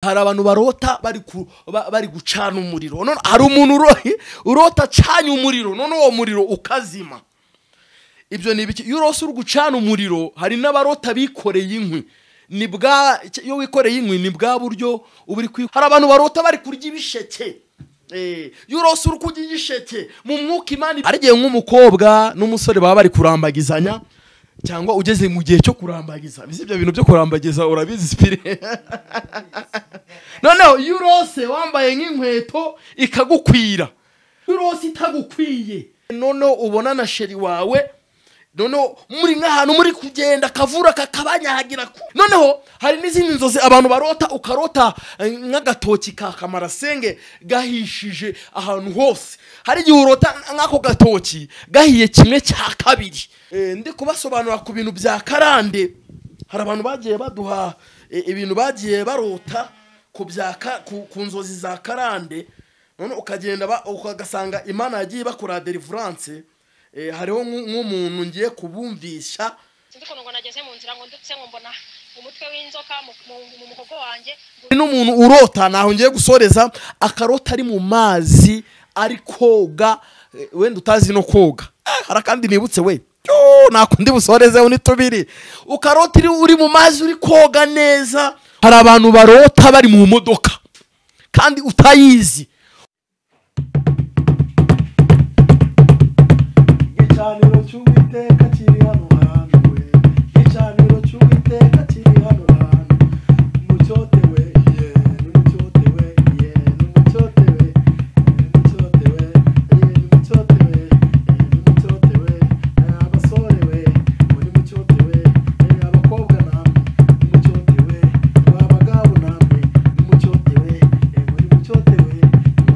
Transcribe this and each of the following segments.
hari abantu barota bari gucana umuriro, none hari umuntu urota acanye umuriro, none uwo muriro ukazima. Ibyo ni ibiki? Iyo urose uri gucana umuriro, hari n'abarota bikoreye inkwi. Iyo wikoreye inkwi ni bwa buryo uburi hari abantu barota bari kurya ibisheke. Iyo urose uri kurya igisheke mu mwuka Imana ari gihe nk'umukobwa n'umusore baba bari kurambagizanya, cyangwa ugeze mu gihe cyo kurambagiza. Bizi ibyo bintu byo kurambagiza urabizi spire. Noneho iyo urose wambaye nk'inkweto ikagukwira, iyo urose itagukwiye, noneho ubona na sheri wawe, noneho muri nk'ahantu muri kugenda kavura kakabanyahagira. Noneho hari n'izindi nzozi abantu barota, ukarota nk'agatoki ka kamarasenge gahishije ahantu hose. Hari igihe urota nk'ako gatoki gahiye kimwe cya kabiri. Ndi kubasobanura ku bintu bya karande. Hari abantu bagiye baduha ibintu bagiye barota ku nzozi za karande, none ukagenda ukagasanga Imana yagiye bakora deliverance. Hariho nk'umuntu ngiye kubumvisha, ndiko ngo nageze mu nzira ngo ndutse ngo mbona umutwe w'inzoka mu muhogo wanje. N'umuntu urota naho ngiye gusoreza akarota ari mu mazi ari koga, wenda utazi no koga. Hari kandi nibutse we nakundi busorezeho ni tubiri. Ukarota uri mu mazi uri koga neza. Hari abantu barota bari mu modoka kandi utayizi. Gicaniro cy'Uwiteka kiri hano hantu we, gicaniro cy'Uwiteka kiri hano hantu. Mucyote we, n'umucyote we, n'umucyote we, n'umucyote we, n'umucyote we, n'umucyote we, abasore we, n'umucyote we, abakobwa namwe, n'umucyote we, abagabo namwe, n'umucyote we, n'umucyote we,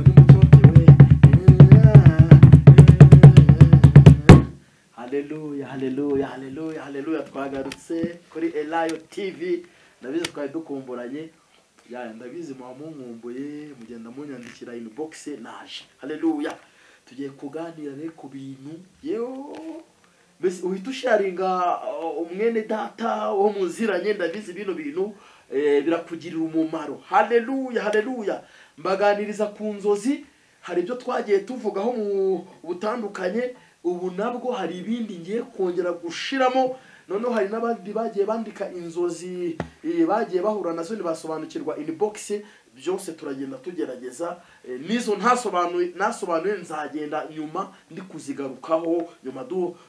n'umucyote we. Haleluya, haleluya, haleluya, haleluya. Twagarutse kuri ELAYO TV. Ndabizi twari dukumburanye. Ndabizi mwamunkumbuye, mugenda munyandikira inbox naje. Haleluya. Tugiye kuganira ku bintu. Bese uhita usharinga umwene data wo muziranye. Ndabizi bino bintu birakugirira umumaro. Haleluya, haleluya. Mbaganiriza ku nzozi. Hari ibyo twagiye tuvugaho mu butandukanye. Ubu nabwo hari ibindi ngiye kongera gushiramo. Noneho hari n'abandi bagiye bandika inzozi bagiye bahura nazo basobanukirwa inbox. Byose turagenda tugerageza. Nizo nasobanuye nzagenda nyuma ndi kuzigarukaho nyuma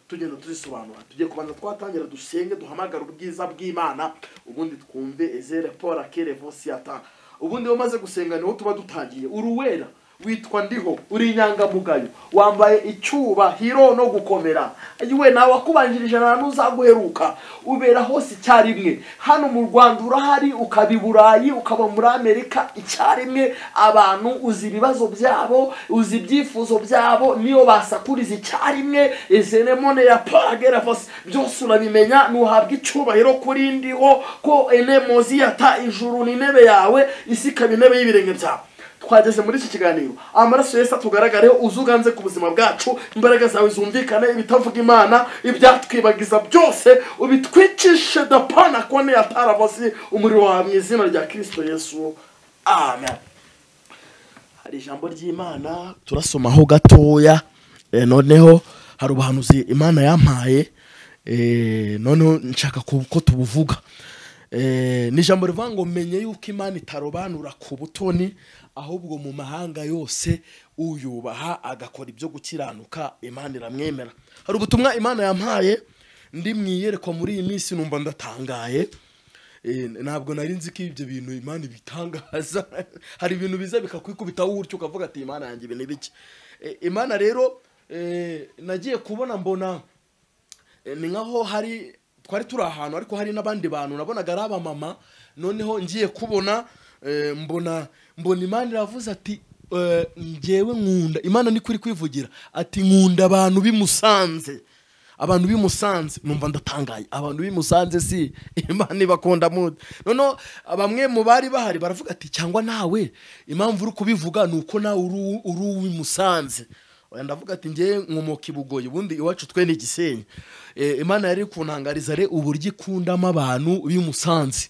tugenda tuzisobanura. Tugiye kubanza twatangira dusenge, duhamagara ubwiza bw'Imana, ubundi twumve ezere pora kerevosiata. Ubundi wamaze gusenga niho tuba dutangiye. Uruwera witwa ndiho, uri inyangamugayo, wambaye icyuba hiro no gukomera. Ayiwe nawe wakubanjirije n'uzaguheruka, ubera hose icyarimwe. Hano mu Rwanda urahari, ukaba i Burayi, ukaba muri Amerika icyarimwe. Abantu uzi ibibazo byabo, uzi ibyifuzo byabo, niyo basakuriza icyarimwe. Ezenemone ya pagera vose byose urabimenya. Nuhabwa icyubahiro kuri ndiho ko enemozi yata ijuru n'intebe yawe, isi ikaba intebe y'ibirenge byawe. Twageze muri iki kiganiro, amaraso Yesu atugaragareho, uzuganze ku buzima bwacu, imbaraga zawe zumvikane, ibitavuga Imana, ibyatwibagiza byose ubitwicishe dapana kone yataravose umuriro wawe mu izina rya Kristo Yesu, amen. Hari ijambo ry'Imana turasomaho gatoya. Noneho hari ubuhanuzi Imana yampaye, noneho nshaka ko tubuvuga. Ni ijambo rivuga ngo menye yuko Imana itarobanura ku butoni, ahubwo mu mahanga yose uyubaha agakora ibyo gukiranuka Imana iramwemera. Hari ubutumwa Imana yampaye ndi mwiyerekwa muri iyi minsi, numva ndatangaye. Ntabwo nari nzi ko ibyo bintu Imana bitangaza. Hari ibintu biza bikakwikubitaho urutyo ukavuga ati Imana yanjye ibintu biki. Imana rero nagiye kubona mbona ni nkaho hari twari turi ahantu ariko hari n'abandi bantu nabonaga ari abamama. Noneho ngiye kubona mbona Imana iravuze ati ngewe nkunda. Imana ni kuri kwivugira ati nkunda abantu bimusanze, abantu bimusanze. Numva ndatangaye, abantu bimusanze si Imana ibakunda mude. Noneho bamwe mu bari bahari baravuga ati cyangwa nawe impamvu uri kubivuga nuko nawe uri uwimusanze. Ndavuga ati ngiye nkomoka ibugoye, ubundi iwacu twe ni Gisenyi. Imana yari kuntangariza re uburyo ikundamo abantu bimusanze.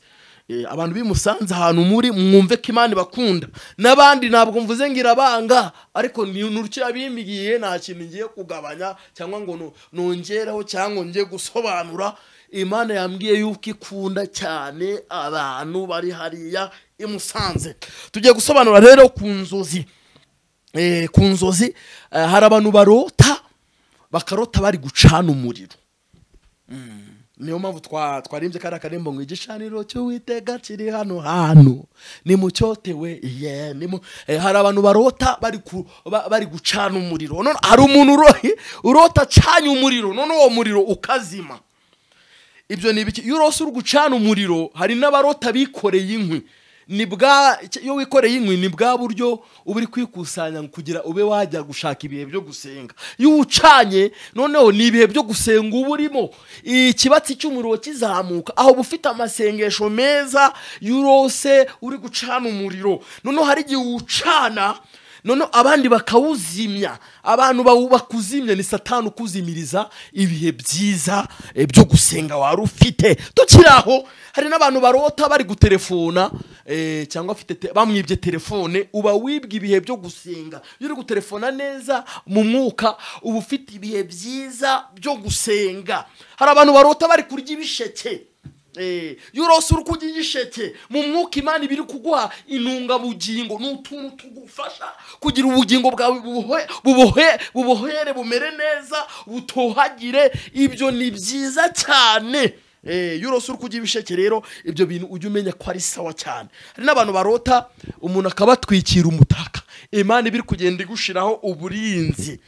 abantu bimusanze ahantu muri mwumve ko Imana bakunda nabandi ntabwo mvuze ngira banga ariko ni urucira bimigiye nta kintu ngiye kugabanya cyangwa ngo nongeraho cyangwa ngiye gusobanura Imana yambwiye yuko ikunda cyane abantu bari hariya imusanze tugiye gusobanura rero ku nzozi hari abantu barota bakarota bari gucana umuriro niyo mpamvu twarimbye kari akarembo ngo igishaniro cy'Uwiteka kiri hano ni mucyotewe hari abantu barota bari gucana umuriro none hari umuntu urota acanye umuriro none uwo muriro ukazima ibyo ni ibiki iyo urose uri gucana umuriro hari n'abarota bikoreye inkwi iyo wikoreye inkwi ni bwa buryo uburi kwikusanya kugira ube wajya gushaka ibihe byo gusenga iyo ucanye noneho ni ibihe byo gusenga uburimo ikibatsi cy'umuriro kizamuka aho bufite amasengesho meza yurose uri gucana umuriro noneho hari igihe ucana noneho abandi bakawuzimya abantu bakuzimya ni Satani ukuzimiriza ibihe byiza byo gusenga wari ufite tukiraho hari n'abantu barota bari gutelefona cyangwa bamwibye telefone uba wibwa ibihe byo gusenga iyo uri gutelefona neza mu mwuka uba ufite ibihe byiza byo gusenga hari abantu barota bari kurya ibisheke yurose uri kurya igisheke mu mwuka Imana ibiri kuguha intungabugingo n'utuntu tugufasha kugira ubugingo bwawe bubohere bumere neza butohagire ibyo ni byiza cyane yurose uri kurya ibisheke rero ibyo bintu ujye umenya ko ari sawa cyane hari n'abantu barota umuntu akabatwikira umutaka Imana ibiri kugenda igushiraho uburinzi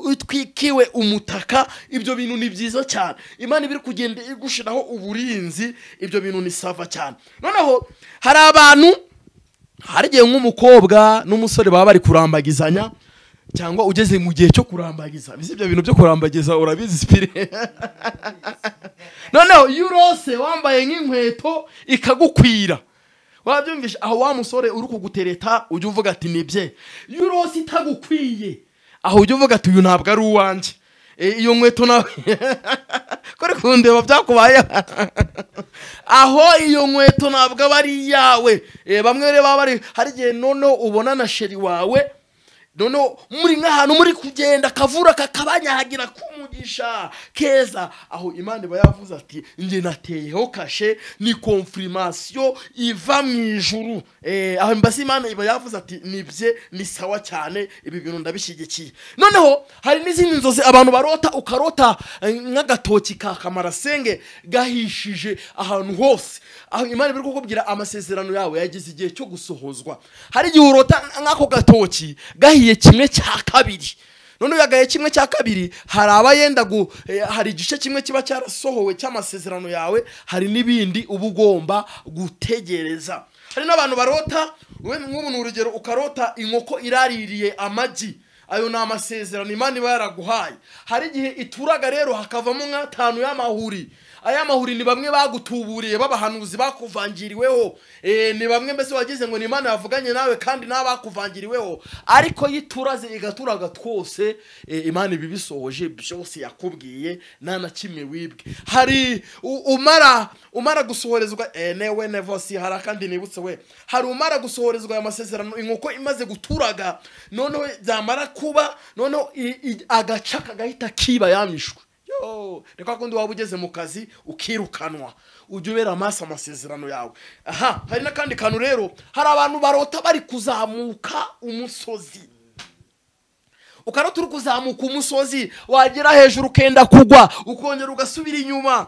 utwikiwe umutaka ibyo bintu ni byiza cyane Imana ibiri kugenda igushiraho uburinzi ibyo bintu ni sava cyane noneho hari abantu hari gihe nk'umukobwa n'umusore baba bari kurambagizanya cyangwa ugeze mu gihe cyo kurambagiza ibyo bintu byo kurambagiza urabizi spire noneho yurose wambaye nk'inkweto ikagukwira wabyumvisha aho wa musore uri kugutereta ujye uvuga ati nibye yurose itagukwiye aho ujye uvuga ati uyu ntabwo ari uwanje iyo nkweto nawe kore kundeba byakubaye aho iyo nkweto ntabwo ari yawe bamwe rero bari hari gihe noneho ubona na sheri wawe noneho muri nk'ahantu muri kugenda kavura kakabanyahagira kumugisha keza aho Imana iba yavuze ati nge nateyeho kashe ni confirmation iva mu ijuru aho mbasi Imana iba yavuze ati nibye ni sawa cyane ibi bintu ndabishyigikiye noneho hari n'izindi nzozi abantu barota ukarota nk'agatoki ka kamarasenge gahishije ahantu hose aho Imana biri kukubwira amasezerano yawe yagize igihe cyo gusohozwa hari igihe urota nk'ako gatoki gahiye kimwe cya kabiri none yagaye kimwe cya kabiri hari abayenda hari igice kimwe kiba cyarasohowe cy'amasezerano yawe hari n'ibindi uba ugomba gutegereza hari n'abantu barota nk'umuntu urugero ukarota inkoko iraririye amagi ayo ni amasezerano Imana iba yaraguhaye hari igihe ituraga rero hakavamo nk'atanu y'amahuri aya mahuri ni bamwe bagutuburiye babahanuzi bakuvangiriweho ni bamwe mbese wagize ngo ni Imana yavuganye nawe kandi n'abakuvangiriweho ariko yituraze igaturaga twose Imana ibibisohoje byose yakubwiye nana kimwe wibwe hari umara gusohorezwa newe nevosi hari kandi nibutse we hari umara gusohorezwa aya masezerano inkoko imaze guturaga none byamara kuba none agacaka gahita kiba yamishwe reka kundi waba ugeze mu kazi ukirukanwa ujye ubera amaso amasezerano yawe hari n'akandi kantu rero hari abantu barota bari kuzamuka umusozi ukarota uri kuzamuka umusozi wagera hejuru ukenda kugwa ukongera ugasubira inyuma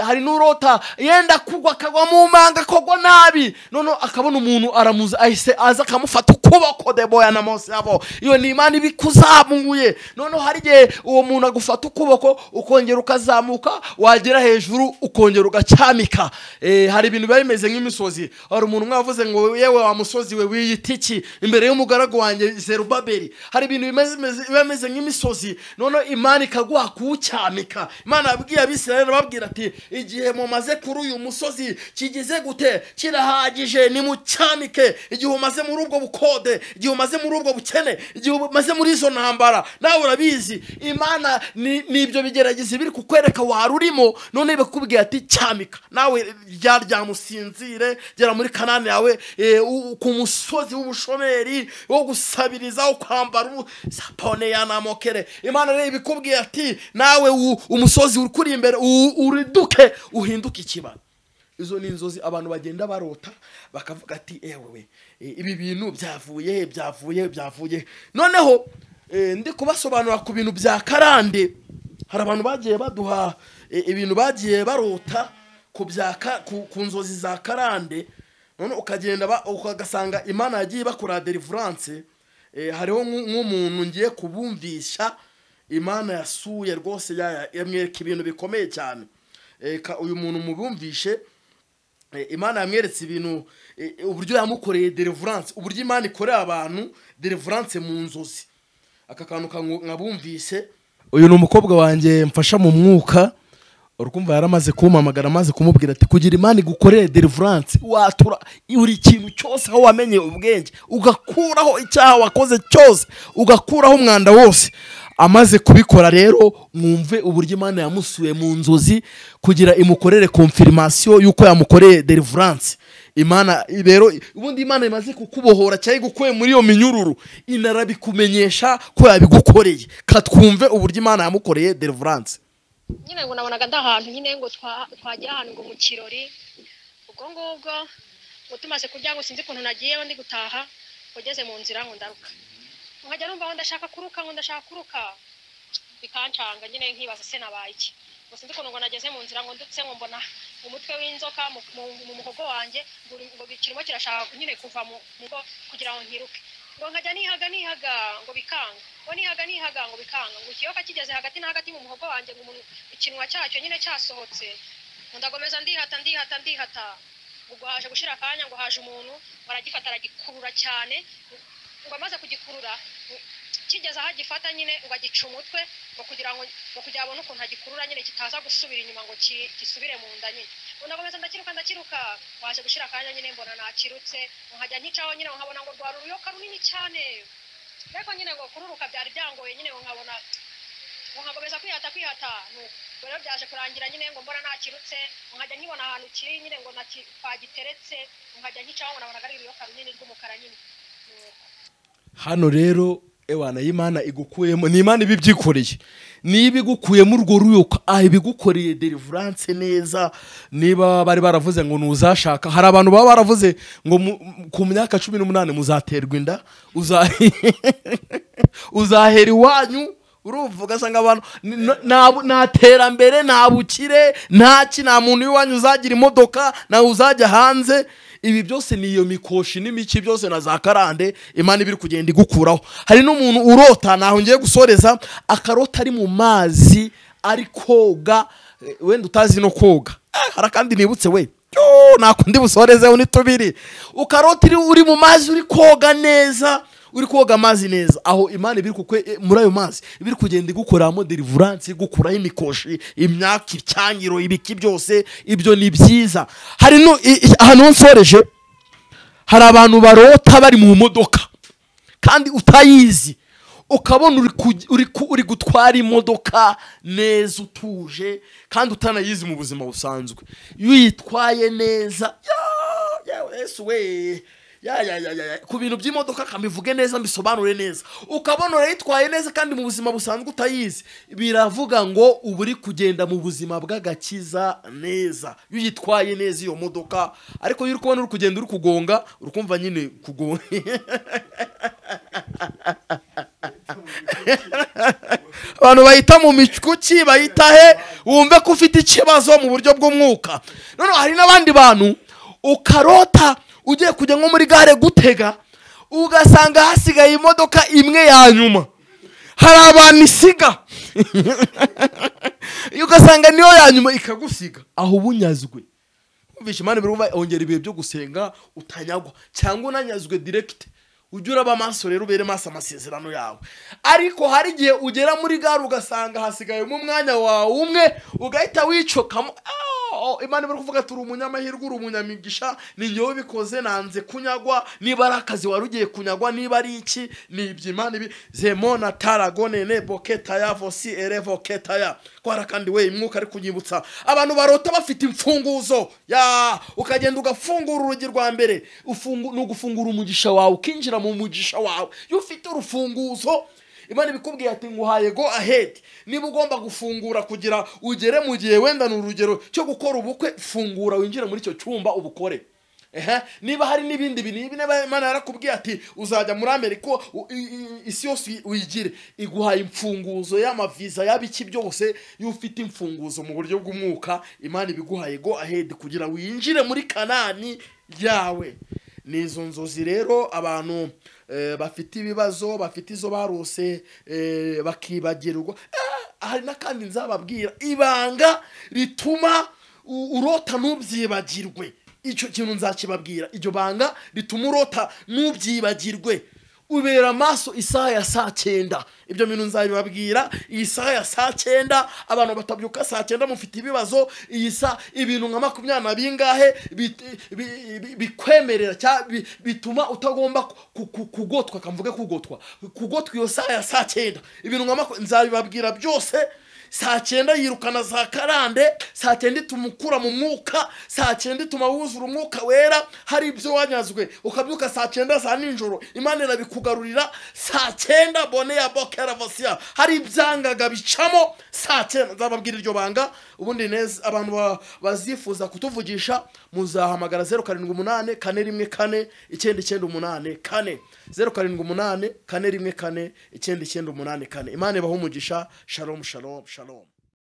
hari n'urota yenda kugwa akagwa mu manga kogwa nabi none akabona umuntu aramuza ahise aza akamufata ukuboko deboya na mose abo iyo ni Imana ibikuzamuye none hari gihe uwo muntu agufata ukuboko ukongera ukazamuka wagera hejuru ukongera ugacyamika hari ibintu biba bimeze nk'imisozi hari umuntu mwavuze ngo yewe wa musozi we wiyitiki imbere y'umugaragu wanjye Zerubabeli hari ibintu bimeze nk'imisozi none Imana ikaguha kuwucyamika Imana yabwiye Abisirayeli babwira ati igihe mumaze kuri uyu musozi kigize gute kirahagije ni mucyamike igihe umaze muri ubwo bukode bukode, igihe umaze muri ubwo bukene, igihe umaze muri izo ntambara, nawe urabizi Imana nibyo bigerageza biri kukwereka warurimo, none bakubwiye ati cyamika nawe ryamusinzire, gera muri Kanani yawe ku musozi w'ubushomeri wo gusabiriza, wo kwambara sapone yanamokere. Imana rero ibikubwiye ati nawe umusozi uri kuri imbere uriduke uhinduke ikibara. Izo ni inzozi abantu bagenda barota bakavuga ati ewewe ibi bintu byavuye. Noneho ndi kubasobanura ku bintu bya karande. Hari abantu bagiye baduha ibintu bagiye barota ku nzozi za karande, none ukagenda ukagasanga Imana yagiye bakora deliverance. Hariho nk'umuntu ngiye kubumvisha Imana yasuye rwose yamwereka ibintu bikomeye cyane. Uyu muntu mubumvishe Imana yamweretse ibintu uburyo yamukoreye deliverance, uburyo Imana ikorera abantu deliverance mu nzozi. Aka kantu nkabumvise. Uyu ni umukobwa wanjye mfasha mu mwuka, urukumva yaramaze kumpamagara, amaze kumubwira ati kugira Imana igukorere deliverance watura uri ikintu cyose aho wamenye ubwenge, ugakuraho icyaha wakoze cyose, ugakuraho umwanda wose. Amaze kubikora rero mwumve uburyo Imana yamusuye mu nzozi kugira imukorere confirmation yuko yamukoreye deliverance. Imana rero ubundi Imana imaze kukubohora cyari gukuye muri iyo minyururu, inarabikumenyesha ko yabigukoreye. Katwumve uburyo Imana yamukoreye deliverance. Nyine ngo nabonaga ndahantu nyine ngo twagiye ahantu ngo mu kirori, ubwo ngubwo ngo tumaze kurya ngo sinzi kuntu nagiye ndi gutaha, ugeze mu nzira ngo ndaruka, nkajya numva ngo ndashaka kuruka bikancanga nyine nkibaza se nabaye iki, ngo sinzi kuntu ngo nageze mu nzira ngo ndutse ngo mbona umutwe w'inzoka mu muhogo wanjye ngo kirimo kirashaka nyine kuva mu kugira ngo nkiruke, ngo nkajya nihaga ngo bikanga, ngo nihaga ngo bikanga, ngo ikiyoka kigeze hagati na hagati mu muhogo wanjye ngo ikinwa cyacyo nyine cyasohotse, ngo ndagomeza ndihata, ubwo haje gushira akanya ngo haje umuntu baragifata aragikurura cyane, ngo amaze kugikurura kigeze aho agifata nyine ngo agica umutwe ngo kugira abone ukuntu agikurura nyine kitaza gusubira inyuma ngo kisubire mu nda nyine. Ndagomeza ndakiruka, waje gushira akanya nyine mbona nakirutse, nkajya nkicaho nyine nkabona ngo rwa ruyoka runini cyane, ariko nyine ngo kururuka byari byangoye nyine nkabona nkagomeza kwihata rero byaje kurangira nyine ngo mbona nakirutse, nkajya nkibona ahantu kiri nyine ngo twagiteretse, nkajya nkicaho nabonaga ari ruyoka runini rw'umukara nyine. Hano rero ewana y'Imana igukuyemo, ni Imana ibibyikoreye, niba igukuyemo urwo ruyoka ibigukoreye deliverance neza. Niba bari baravuze ngo nuzashaka, hari abantu baba baravuze ngo ku myaka 18 muzaterwa inda, uzahera iwanyu, uruvuga sanga abantu nta terambere, nta bukire, nta muntu w'iwanyu uzagira imodoka, nawe uzajya hanze. Ibi byose ni iyo mikoshi n'imiki byose na za karande Imana ibiri kugenda igukuraho. Hari n'umuntu urota, naho ngiye gusoreza, akarota ari mu mazi ari koga, wenda utazi no koga. Hari kandi nibutse we nakundi busoreze unitubiri, ukarota uri mu mazi uri koga neza, uri koga amazi neza, aho Imana ibiri kukwe muri ayo mazi ibiri kugenda igukoramo deliverance, igukuraho imikoshi, imyaka, icyangiro, ibiki byose. Ibyo ni byiza. Hari no ahantu nsoreje, hari abantu barota bari mu modoka kandi utayizi, ukabona uri gutwara imodoka neza utuje kandi utanayizi mu buzima busanzwe. Iyo yitwaye neza Yesu we ku bintu by'imodoka kambivuge neza, mbisobanure neza, ukabona urayitwaye neza kandi mu buzima busanzwe utayizi, biravuga ngo uburi kugenda mu buzima bw'agakiza neza iyo yitwaye neza iyo modoka. Ariko iyo uri kubona uri kugenda uri kugonga, urukumva nyine kugonga abantu bahita mu mikuki, bahita he, wumve ko ufite ikibazo mu buryo bw'umwuka. None hari n'abandi bantu ukarota ugiye kujya nko muri gare gutega, ugasanga hasigaye imodoka imwe ya nyuma, hari abantu isiga ugasanga niyo ya nyuma ikagusiga, aho ubunyazwe. Umvishe Imana birumva ongera ibihe byo gusenga utanyagwa, cyangwa unanyazwe direct, ujye uraba amaso rero ubere maso amasezerano yawe. Ariko hari igihe ugera muri gare ugasanga hasigaye mu mwanya wawe umwe, ugahita wicokamo, Imana bari kuvuga turi umunyamahirwe uri umunyamigisha ni ngewe bikoze nanze kunyagwa niba ari akazi warugiye kunyagwa niba ari iki ni iby'Imana ibi zemona taragone ne boketa ya vosi erevo keta ya kwara kandi we imwuka ari kunyibutsa abantu barota bafite imfunguzo ya ukagenda ugafungura urugi rwa mbere no gufungura umugisha wawe ukinjira mu mugisha wawe iyo ufite urufunguzo Imana ibikubwiye ati nguhaye go ahead niba ugomba gufungura kugira ugere mu gihe wenda n'urugero cyo gukora ubukwe fungura winjire muri cyo cyumba ubukore niba hari n'ibindi bintu Imana yarakubwiye ati uzajya muri Amerika isi yose uyigire iguhaye imfunguzo y'amaviza y'abiki byose iyo ufite imfunguzo mu buryo bw'umwuka Imana ibiguhaye go ahead kugira winjire muri Kanani yawe nizo nzozi rero abantu bafite ibibazo bafite izo barose bakibagirwa hari nakandi nzababwira ibanga rituma urota nubyibagirwe icyo kintu nzakibabwira iryo banga rituma urota nubyibagirwe ubera amaso isaha ya saa 9 ibyo bintu nzabibabwira iyi saha ya saa 9 abantu batabyuka saa 9 mufite ibibazo iyi saha ibintu nka 20 bingahe bikwemerera bituma utagomba kugotwa kamvuge kugotwa iyo saha ya saa 9 ibintu nka nzabibabwira byose saa 9 yirukana za karande saa 9 tumukura mu mwuka saa 9 tumawuzura umwuka wera hari ibyo wanyazwe ukabyuka saa 9 za ninjoro Imana irabikugarurira saa 9 bone ya bokera vosia hari ibyangaga bicamo saa 9 nzababwira iryo banga ubundi neza abantu bazifuza kutuvugisha muzahamagara 0784 414 998 0784 414 998 Imana ibaha umugisha shalom shalom shalom